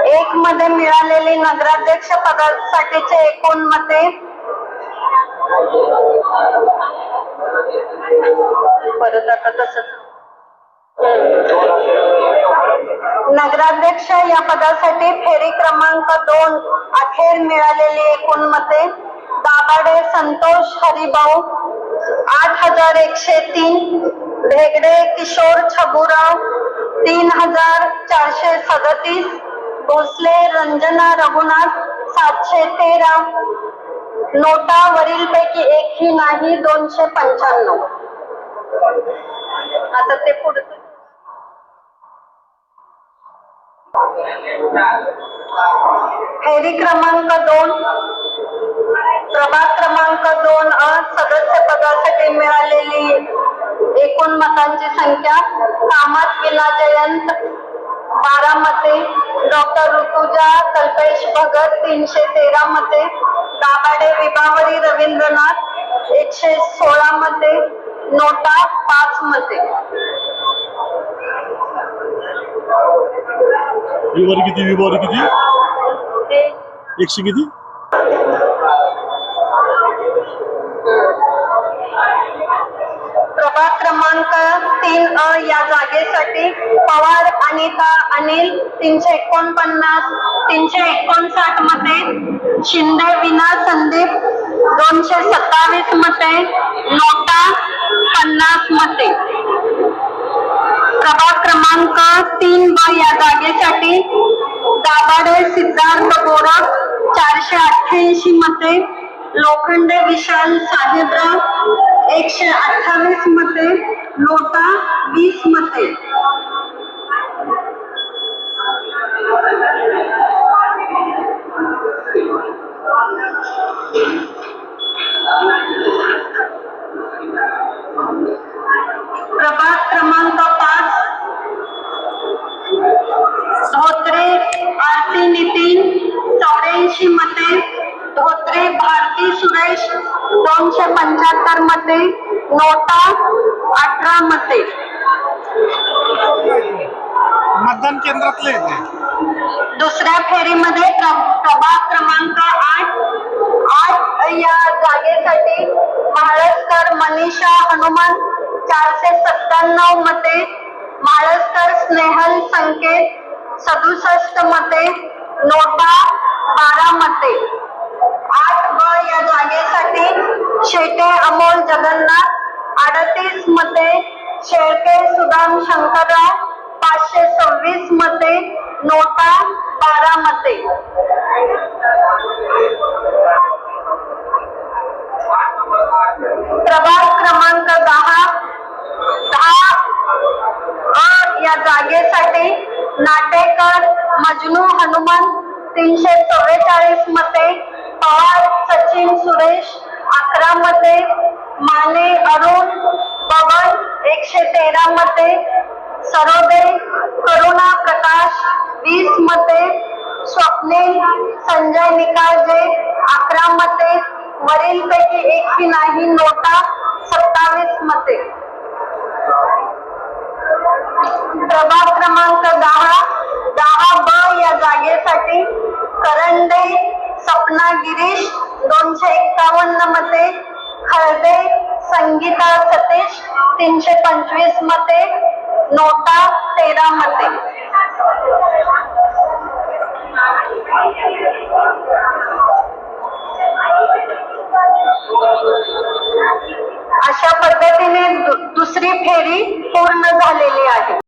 एक मध्ये मिळालेली नगराध्यक्ष पदासाठीचे एकूण मते परत आता तसंच नगराध्यक्ष या पदासाठी फेरी क्रमांक 2 अखेर मिळालेली एकूण मते दाभाडे संतोष हरिभाऊ 8103, भेगडे किशोर छबुराव 3437, भोसले रंजना रघुनाथ 713, नोटा वरीलपैकी एकही नाही 295. आता ते पुढे फेरी क्रमांक 2 प्रभाग क्रमांक 2 सदस्य पदासाठी मिळालेली एकूण मतांची संख्या कामत विना जयंत 12 मते, डॉक्टर ऋतुजा कल्पेश भगत 313 मते, दाभाडे विभावरी रवींद्रनाथ 116 मते, नोटा 5 मते. विभावरी किती 100 किती प्रभाग क्रमांक 3 या जागेसाठी पवार अनिता अनिल 349, 359 मते, शिंदे विना संदीप 227 मते, नोटा 50 मते. प्रभाग क्रमांक 3 या जागेसाठी दाभाडे सिद्धार्थ गोरख 488 मते, लोखंडे विशाल साहेबराव 128 मते, नोटा 20 मते. प्रभाग क्रमांक 5 धोत्रे आरती नितीन 84 मते, धोत्रे भारती सुरेश 275 मते, नोटा 18 मते. मतदान केंद्रातले दुसऱ्या फेरीमध्ये प्रभाग क्रमांक 8 या जागेसाठी महाळस्कर मनीषा हनुमान 497 मते, महाळस्कर स्नेहल संकेत 67 मते, नोटा 12 मते. 8 या जागेसाठी शेटे अमोल जगन्नाथ 38 मते, शेळके सुदाम शंकरराव 526 मते, नोटा 12 मते. प्रभाग क्रमांक 10 या जागेसाठी नाटेकर मजनू हनुमान 344 मते, पवार सचिन सुरेश 11 मते, माने अरुण पवन 113 मते, सरोदे करुणा प्रकाश 20 मते, स्वप्नील संजय निकाळजे 11 मते, वरीलपैकी एकही नाही, नोटा 27 मते. प्रभाग क्रमांक 10 या जागेसाठी करंडे सपना गिरीश 251 मते, खळदे संगीता सतीश 325 मते, नोटा 13 मते. अशा पद्धतीने दुसरी फेरी पूर्ण झालेली आहे.